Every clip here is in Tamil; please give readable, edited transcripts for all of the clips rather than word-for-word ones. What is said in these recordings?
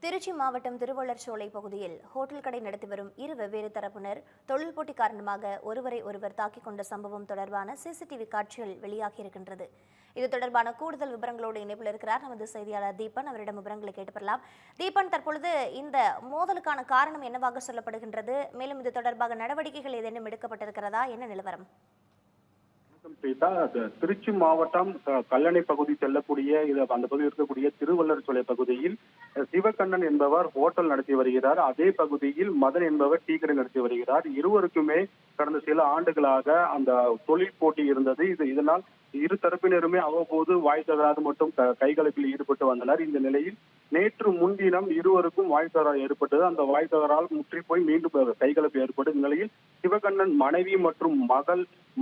திருச்சி மாவட்டம் திருவள்ளர்சோலை பகுதியில் ஹோட்டல் கடை நடத்தி வரும் இரு வெவ்வேறு தரப்பினர் தொழில் போட்டி காரணமாக ஒருவரை ஒருவர் தாக்கிக் கொண்ட சம்பவம் தொடர்பான சிசிடிவி காட்சிகள் வெளியாகியிருக்கின்றது. இது தொடர்பான கூடுதல் விவரங்களோடு இணைப்பில் இருக்கிறார் நமது செய்தியாளர் தீபன். அவரிடம் விவரங்களை கேட்டு பெறலாம். தீபன், தற்பொழுது இந்த மோதலுக்கான காரணம் என்னவாக சொல்லப்படுகின்றது? மேலும் இது தொடர்பாக நடவடிக்கைகள் ஏதேனும் எடுக்கப்பட்டிருக்கிறதா? என்ன நிலவரம்? திருச்சி மாவட்டம் கல்லணை பகுதி செல்லக்கூடிய அந்த பகுதியில் இருக்கக்கூடிய திருவள்ளர்சோலை பகுதியில் சிவகண்ணன் என்பவர் ஹோட்டல் நடத்தி வருகிறார். அதே பகுதியில் மதன் என்பவர் டீ கடை நடத்தி வருகிறார். இருவருக்குமே கடந்த சில ஆண்டுகளாக அந்த தொழில் போட்டி இருந்தது. இதனால் இரு தரப்பினருமே அவ்வப்போது வாய் தகராறு மற்றும் கைகலப்பில் ஈடுபட்டு வந்தனர். இந்த நிலையில் நேற்று முன்தினம் இருவருக்கும் வாய் தகராறு ஏற்பட்டது. அந்த வாய் தகரால் முற்றி போய் மீண்டும் கைகலப்பு ஏற்பட்டது. இந்த நிலையில் சிவகண்ணன் மனைவி மற்றும்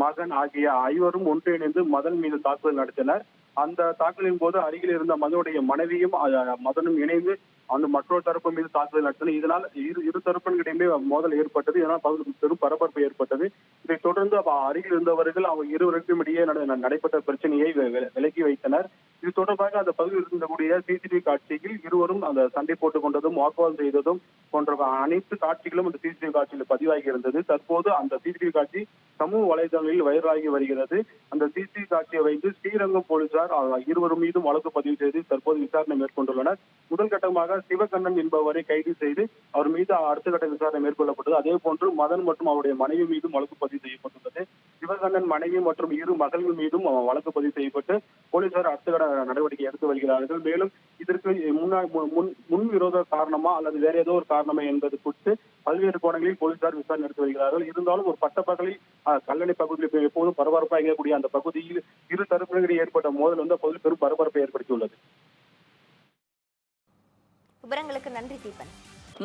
மகன் ஆகிய ஐவரும் ஒன்றிணைந்து மதன் மீது தாக்குதல் நடத்தினர். அந்த தாக்குதலின் போது அருகில் இருந்த மதனுடைய மனைவியும் மதனும் இணைந்து அந்த மற்றொரு தரப்பு மீது தாக்குதல் நடத்தினர். இதனால் இரு தரப்பினரிடையே மோதல் ஏற்பட்டது. இதனால் பெரும் பரபரப்பு ஏற்பட்டது. இதைத் தொடர்ந்து அருகில் இருந்தவர்கள் அவங்க இருவருக்கும் இடையே நடைபெற்ற பிரச்சனையை விலக்கி வைத்தனர். இது தொடர்பாக அந்த பகுதியில் இருந்தக்கூடிய சிசிடிவி காட்சியில் இருவரும் அந்த சண்டை போட்டுக் கொண்டதும் வாக்குவாதம் செய்ததும் போன்ற அனைத்து காட்சிகளும் அந்த சிசிடிவி காட்சியில் பதிவாகி இருந்தது. தற்போது அந்த சிசிடிவி காட்சி சமூக வலைதளங்களில் வைரலாகி வருகிறது. அந்த சிசிடிவி காட்சியை வைத்து ஸ்ரீரங்கம் போலீசார் இருவரும் மீதும் வழக்கு பதிவு செய்து தற்போது விசாரணை மேற்கொண்டுள்ளனர். முதல் கட்டமாக சிவகண்ணன் என்பவரை கைது செய்து அவர் மீது அடுத்த கட்ட விசாரணை மேற்கொள்ளப்பட்டது. அதே போன்று மதன் மற்றும் அவருடைய மனைவி மீதும் வழக்கு பதிவு செய்யப்பட்டுள்ளது. சிவகண்ணன் மனைவி மற்றும் இரு மகள்கள் மீதும் வழக்கு பதிவு செய்யப்பட்டு போலீசார் அடுத்த கட்ட நடவடிக்கை எடுத்து வருகிறார்கள். மேலும் இதற்கு முன் விரோத காரணமா அல்லது வேற ஏதோ ஒரு காரணமா என்பது குறித்து பல்வேறு கோணங்களில் போலீசார் விசாரணை நடத்தி வருகிறார்கள். இருந்தாலும் ஒரு பட்டப்பகலில் கல்லணை பகுதியில் எப்போதும் பரபரப்பாக இயங்கக்கூடிய அந்த பகுதியில் இரு தரப்பினரிடையே ஏற்பட்ட மோதல் வந்து அப்போது பெரும் பரபரப்பை ஏற்படுத்தியுள்ளது. விவரங்களுக்கு நன்றி தீபன்.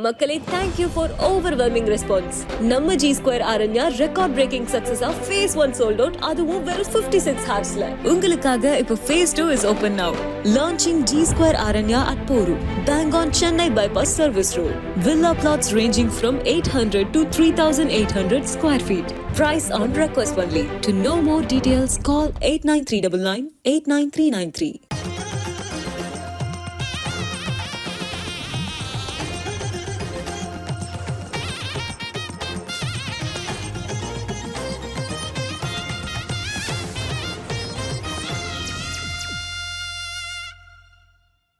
மக்களே, thank you for overwhelming response. நம்ம G Square Aranya record breaking success of phase 1 sold out. அதுவும் வெறும் 56 hoursல. உங்களுக்காக இப்போ phase 2 is open now. Launching G Square Aranya at Poru, bang on Chennai bypass service road. Villa plots ranging from 800 to 3800 square feet. Price on request only. To know more details, call 89399 89393.